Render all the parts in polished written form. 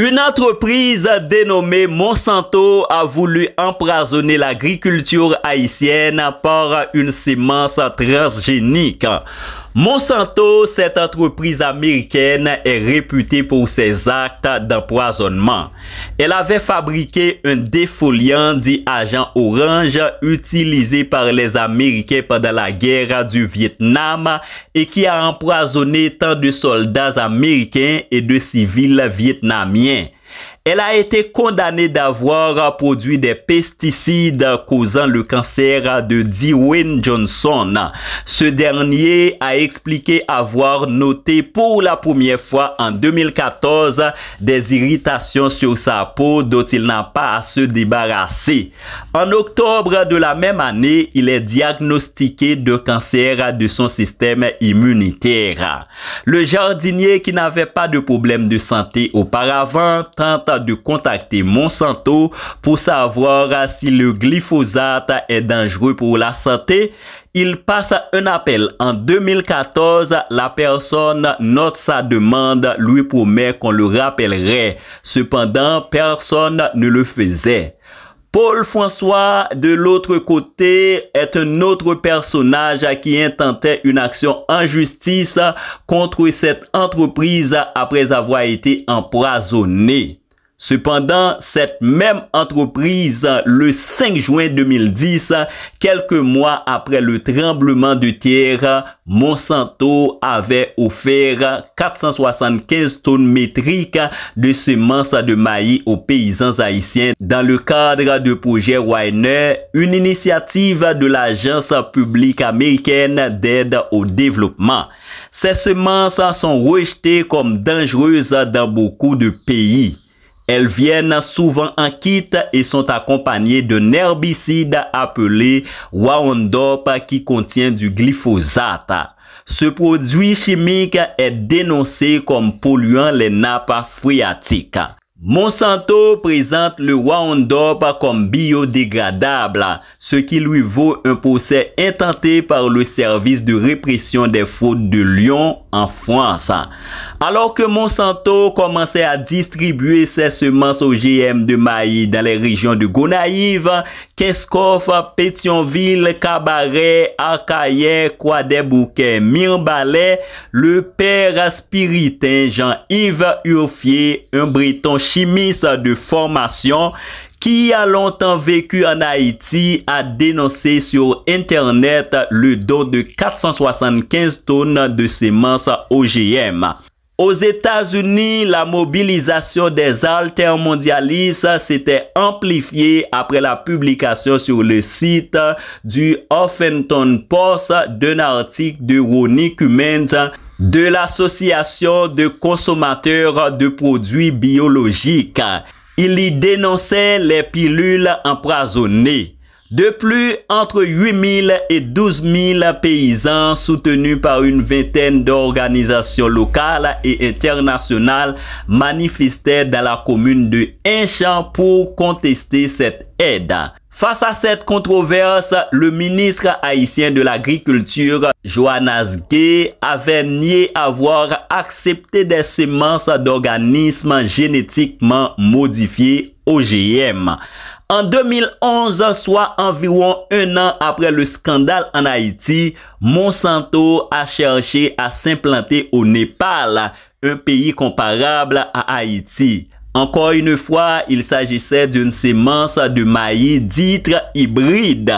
Une entreprise dénommée Monsanto a voulu empoisonner l'agriculture haïtienne par une semence transgénique. Monsanto, cette entreprise américaine, est réputée pour ses actes d'empoisonnement. Elle avait fabriqué un défoliant dit agent orange utilisé par les Américains pendant la guerre du Vietnam et qui a empoisonné tant de soldats américains et de civils vietnamiens. Elle a été condamnée d'avoir produit des pesticides causant le cancer de Dwayne Johnson. Ce dernier a expliqué avoir noté pour la première fois en 2014 des irritations sur sa peau dont il n'a pas à se débarrasser. En octobre de la même année, il est diagnostiqué de cancer de son système immunitaire. Le jardinier qui n'avait pas de problème de santé auparavant tente de contacter Monsanto pour savoir si le glyphosate est dangereux pour la santé. Il passe un appel en 2014. La personne note sa demande, lui promet qu'on le rappellerait. Cependant, personne ne le faisait. Paul François, de l'autre côté, est un autre personnage qui intentait une action en justice contre cette entreprise après avoir été empoisonné. Cependant, cette même entreprise, le 5 juin 2010, quelques mois après le tremblement de terre, Monsanto avait offert 475 tonnes métriques de semences de maïs aux paysans haïtiens dans le cadre du projet Weiner, une initiative de l'Agence publique américaine d'aide au développement. Ces semences sont rejetées comme dangereuses dans beaucoup de pays. Elles viennent souvent en kit et sont accompagnées d'un herbicide appelé Roundup qui contient du glyphosate. Ce produit chimique est dénoncé comme polluant les nappes phréatiques. Monsanto présente le Roundup comme biodégradable, ce qui lui vaut un procès intenté par le service de répression des fraudes de Lyon en France. Alors que Monsanto commençait à distribuer ses semences OGM de maïs dans les régions de Gonaïves, Kinskov, Pétionville, Cabaret, Arcaillet, Croix-des-Bouquets, Mirbalais, le père spiritain Jean-Yves Urfier, un breton chimiste de formation qui a longtemps vécu en Haïti, a dénoncé sur Internet le don de 475 tonnes de semences OGM. Aux États-Unis, la mobilisation des altermondialistes s'était amplifiée après la publication sur le site du Huffington Post d'un article de Ronnie Cummins de l'Association de consommateurs de produits biologiques. Il y dénonçait les pilules empoisonnées. De plus, entre 8 000 et 12 000 paysans soutenus par une vingtaine d'organisations locales et internationales manifestaient dans la commune de Hinchamp pour contester cette aide. Face à cette controverse, le ministre haïtien de l'Agriculture, Johannes Gay, avait nié avoir accepté des semences d'organismes génétiquement modifiés OGM. En 2011, soit environ un an après le scandale en Haïti, Monsanto a cherché à s'implanter au Népal, un pays comparable à Haïti. Encore une fois, il s'agissait d'une semence de maïs dite hybride.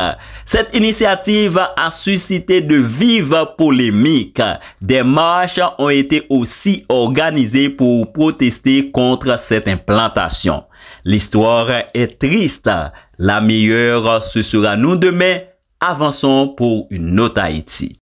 Cette initiative a suscité de vives polémiques. Des marches ont été aussi organisées pour protester contre cette implantation. L'histoire est triste. La meilleure, ce sera nous demain. Avançons pour une autre Haïti.